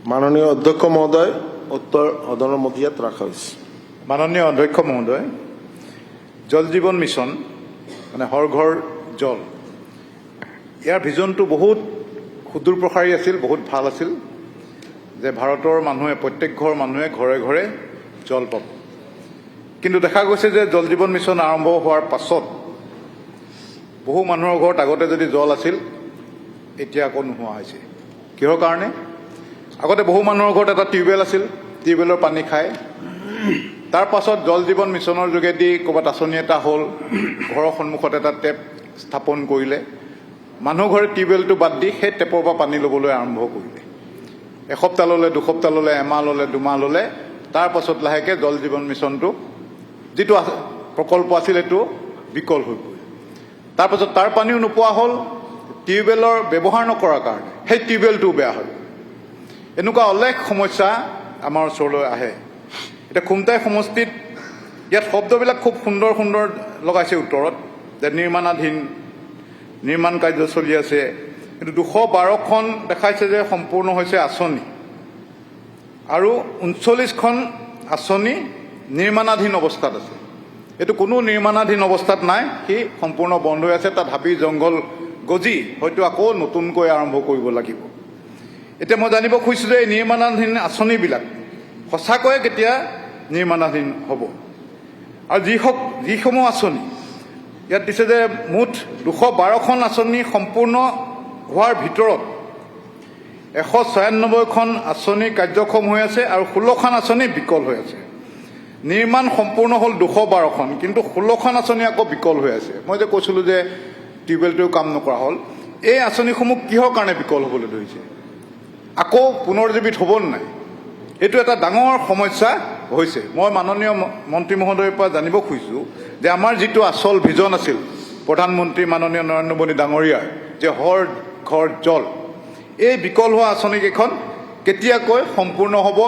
মাননীয় অধ্যক্ষ মহোদয়, উত্তৰ সদনৰ মজিয়াত ৰাখা হৈছে। মাননীয় অধ্যক্ষ মহোদয়, জল জীৱন মিছন মানে হৰ ঘৰ জল, ইয়াৰ ভিজনটো বহুত সুদূৰ প্ৰসাৰী আছিল, বহুত ভাল আছিল যে ভাৰতৰ মানুহে, প্ৰত্যেক ঘৰ মানুহে ঘৰে ঘৰে জল পাব। কিন্তু দেখা গৈছে যে জল জীৱন মিছন আৰম্ভ হোৱাৰ পাছত বহু মানুহৰ ঘৰত আগতে যদি জল আছিল, এতিয়া আকৌ নোহোৱা হৈছে। কিহৰ কাৰণে? আগতে বহু মানুহৰ ঘৰত এটা টিউবৱেল আছিল, টিউবৱেলৰ পানী খায়। তাৰ পাছত জল জীৱন মিছনৰ যোগেদি ক'ৰবাত আঁচনি এটা হ'ল, ঘৰৰ সন্মুখত এটা টেপ স্থাপন কৰিলে, মানুহ ঘৰে টিউবৱেলটো বাদ দি সেই টেপৰ পৰা পানী ল'বলৈ আৰম্ভ কৰিলে। এসপ্তাহ ল'লে, দুসপ্তাহ ল'লে, এমাহ ল'লে, দুমাহ ল'লে, তাৰ পাছত লাহেকৈ জল জীৱন মিছনটো যিটো প্ৰকল্প আছিল সেইটো বিকল হৈ পৰিল। তাৰপাছত তাৰ পানীও নোপোৱা হ'ল, টিউবৱেলৰ ব্যৱহাৰ নকৰাৰ কাৰণে সেই টিউবৱেলটোও বেয়া হ'ল। এনেকুৱা অলেখ সমস্যা আমাৰ ওচৰলৈ আহে। এতিয়া খুমটাই সমষ্টিত ইয়াত শব্দবিলাক খুব সুন্দৰ সুন্দৰ লগাইছে উত্তৰত, যে নিৰ্মাণ কাৰ্য চলি আছে, কিন্তু 212খন দেখাইছে যে সম্পূৰ্ণ হৈছে আঁচনি, আৰু 39খন আঁচনি নিৰ্মাণাধীন অৱস্থাত আছে। এইটো কোনো নিৰ্মাণাধীন অৱস্থাত নাই, সি সম্পূৰ্ণ বন্ধ হৈ আছে। তাত হাবি জংঘল গজি হয়তো আকৌ নতুনকৈ আৰম্ভ কৰিব লাগিব। এতিয়া মই জানিব খুজিছোঁ যে এই নিৰ্মাণাধীন আঁচনিবিলাক সঁচাকৈয়ে কেতিয়া নিৰ্মাণাধীন হ'ব, আৰু যিসমূহ আঁচনি ইয়াত দিছে যে মুঠ 212খন আঁচনি সম্পূৰ্ণ হোৱাৰ ভিতৰত 196খন আঁচনি কাৰ্যক্ষম হৈ আছে আৰু 16খন আঁচনি বিকল হৈ আছে। নিৰ্মাণ সম্পূৰ্ণ হ'ল 212খন, কিন্তু 16খন আঁচনি আকৌ বিকল হৈ আছে। মই যে কৈছিলোঁ যে টিউবৱেলটোও কাম নকৰা হ'ল, এই আঁচনিসমূহ কিহৰ কাৰণে বিকল হ'বলৈ ধৰিছে? আকৌ পুনৰুজ্জীৱিত হ'ব নাই? এইটো এটা ডাঙৰ সমস্যা হৈছে। মই মাননীয় মন্ত্ৰী মহোদয়ৰ পৰা জানিব খুজিছোঁ যে আমাৰ যিটো আচল ভিজন আছিল প্ৰধানমন্ত্ৰী মাননীয় নৰেন্দ্ৰ মোদী ডাঙৰীয়াৰ, যে হৰ ঘৰ জল, এই বিকল হোৱা আঁচনিকেইখন কেতিয়াকৈ সম্পূৰ্ণ হ'ব,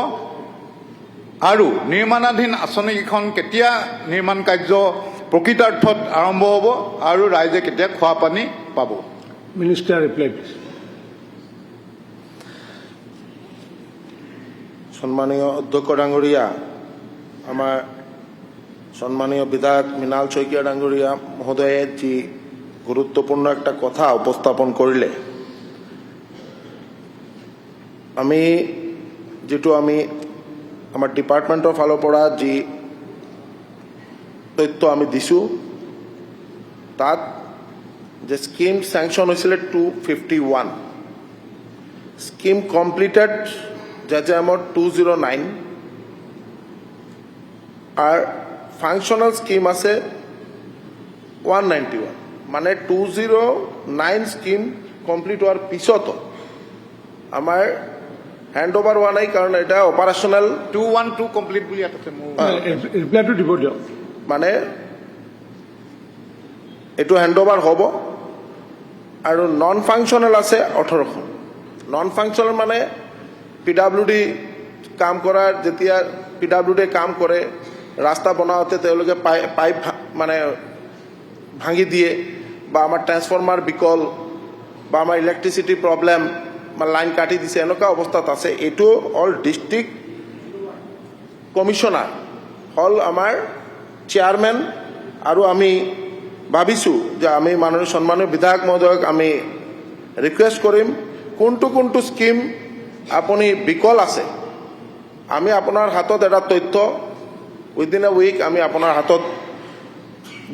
আৰু নিৰ্মাণাধীন আঁচনিকেইখন কেতিয়া নিৰ্মাণ কাৰ্য প্ৰকৃতাৰ্থত আৰম্ভ হ'ব, আৰু ৰাইজে কেতিয়া খোৱা পানী পাব? Minister reply please. সন্মানীয় অধ্যক্ষ ডাঙৰীয়া, আমাৰ সন্মানীয় বিধায়ক মৃণাল শইকীয়া ডাঙৰীয়া মহোদয়ে যি গুৰুত্বপূৰ্ণ একটা কথা উপস্থাপন কৰিলে, যিটো আমি আমাৰ ডিপাৰ্টমেণ্টৰ ফালৰ পৰা যি তথ্য আমি দিছোঁ, তাত যে স্কিম চেংচন হৈছিলে 251, স্কিম কমপ্লিটেড JJMৰ 209, আর ফাংশনাল স্কিম আছে 191। মানে 209 স্কিম কমপ্লিট হওয়ার পিছতো আমার হ্যান্ড ওভার হওয়া নাই, কারণ এটা অপারেশনাল 212 কমপ্লিট বুলি আছে। ৰিপ্লাইটো দিব দিয়ক। মানে এইটো হ্যান্ড ওভাৰ হব, আৰু নন ফাংশনাল আছে 18খন। নন ফাংশনাল মানে PWD কাম কৰাৰ, যেতিয়া PWD কাম কৰে, ৰাস্তা বনাওঁতে তেওঁলোকে পাইপ মানে ভাঙি দিয়ে, বা আমাৰ ট্ৰান্সফৰ্মাৰ বিকল, বা আমাৰ ইলেক্ট্ৰিচিটি প্ৰব্লেম, লাইন কাটি দিছে, এনেকুৱা অৱস্থাত আছে। এইটো অল ডিষ্ট্ৰিক্ট কমিশনাৰ হ'ল আমাৰ চেয়াৰমেন, আৰু আমি ভাবিছোঁ যে আমি মাননীয় সন্মানীয় বিধায়ক মহোদয়ক আমি ৰিকুৱেষ্ট কৰিম, কোনটো স্কিম আপুনি বিকল আছে, আমি আপোনাৰ হাতত এটা তথ্য উইদিন এ উইক আমি আপোনাৰ হাতত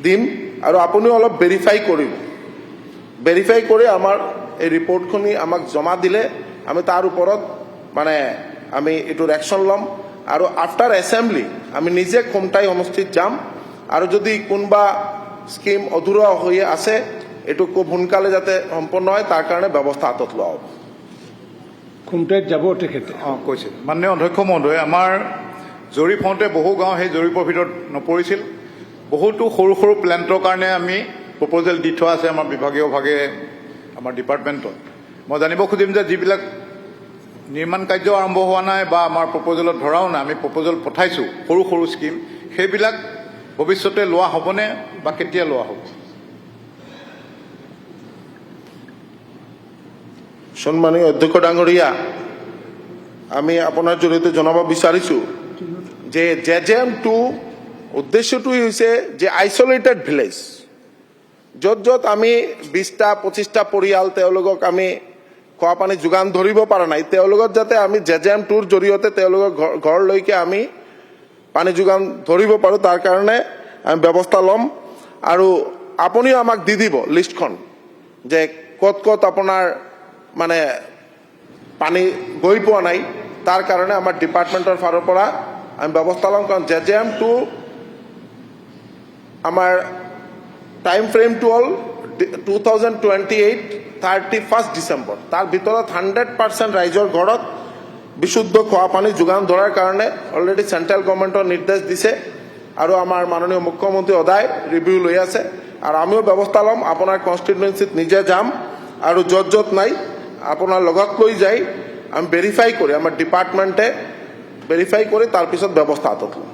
দিম, আৰু আপুনিও অলপ ভেৰিফাই কৰিব। ভেৰিফাই কৰি আমাৰ এই ৰিপৰ্টখিনি আমাক জমা দিলে আমি তাৰ ওপৰত মানে আমি এইটোৰ একশ্যন ল'ম, আৰু আফটাৰ এছেম্বলি আমি নিজে খুমটাই সমষ্টিত যাম, আৰু যদি কোনোবা স্কিম অধৰুৱা হৈ আছে, এইটো খুব সোনকালে যাতে সম্পন্ন হয় তাৰ কাৰণে ব্যৱস্থা হাতত লোৱা হ'ব। খুমটাইত যাব তেখেতে। কৈছিল মাননীয় অধ্যক্ষ মহোদয়, আমাৰ জৰীপ হওঁতে বহু গাঁও সেই জৰীপৰ ভিতৰত নপৰিছিল। বহুতো সৰু সৰু প্লেণ্টৰ কাৰণে আমি প্ৰপ'জেল দি থোৱা আছে আমাৰ বিভাগীয়ভাৱে, আমাৰ ডিপাৰ্টমেণ্টত। মই জানিব খুজিম যে যিবিলাক নিৰ্মাণ কাৰ্য আৰম্ভ হোৱা নাই বা আমাৰ প্ৰপ'জেলত ধৰাও নাই, আমি প্ৰপ'জেল পঠাইছোঁ সৰু সৰু স্কিম, সেইবিলাক ভৱিষ্যতে লোৱা হ'বনে বা কেতিয়া লোৱা হ'ব? সন্মানীয় অধ্যক্ষ ডাঙৰীয়া, আমি আপোনাৰ জৰিয়তে জনাব বিচাৰিছোঁ যে JJM2 উদ্দেশ্যটোই হৈছে যে আইচলেটেড ভিলেজ য'ত য'ত আমি 20টা 25টা পৰিয়াল তেওঁলোকক আমি খোৱা পানী যোগান ধৰিব পৰা নাই তেওঁলোকক যাতে আমি JJM2ৰ জৰিয়তে তেওঁলোকৰ ঘৰলৈকে আমি পানী যোগান ধৰিব পাৰোঁ তাৰ কাৰণে আমি ব্যৱস্থা ল'ম আৰু আপুনিও আমাক দি দিব লিষ্টখন যে ক'ত ক'ত আপোনাৰ মানে পানী গৈ পোৱা নাই তাৰ কাৰণে আমাৰ ডিপাৰ্টমেণ্টৰ ফালৰ পৰা আমি ব্যৱস্থা ল'ম কাৰণ JJM2 আমাৰ টাইম ফ্ৰেমটো হ'ল 2028 31 ডিচেম্বৰ তাৰ ভিতৰত 100% ৰাইজৰ ঘৰত বিশুদ্ধ খোৱা পানী যোগান ধৰাৰ কাৰণে অলৰেডি চেণ্ট্ৰেল গভৰ্ণমেণ্টৰ নিৰ্দেশ দিছে আৰু আমাৰ মাননীয় মুখ্যমন্ত্ৰী সদায় ৰিভিউ লৈ আছে আৰু আমিও ব্যৱস্থা ল'ম আপোনাৰ কনষ্টিটুৱেঞ্চিত নিজে যাম আৰু য'ত য'ত নাই আপোনাৰ লগত লৈ যাই আমি ভেৰিফাই কৰি আমাৰ ডিপাৰ্টমেণ্টে ভেৰিফাই কৰি তাৰপিছত ব্যৱস্থা হাতত ল'ম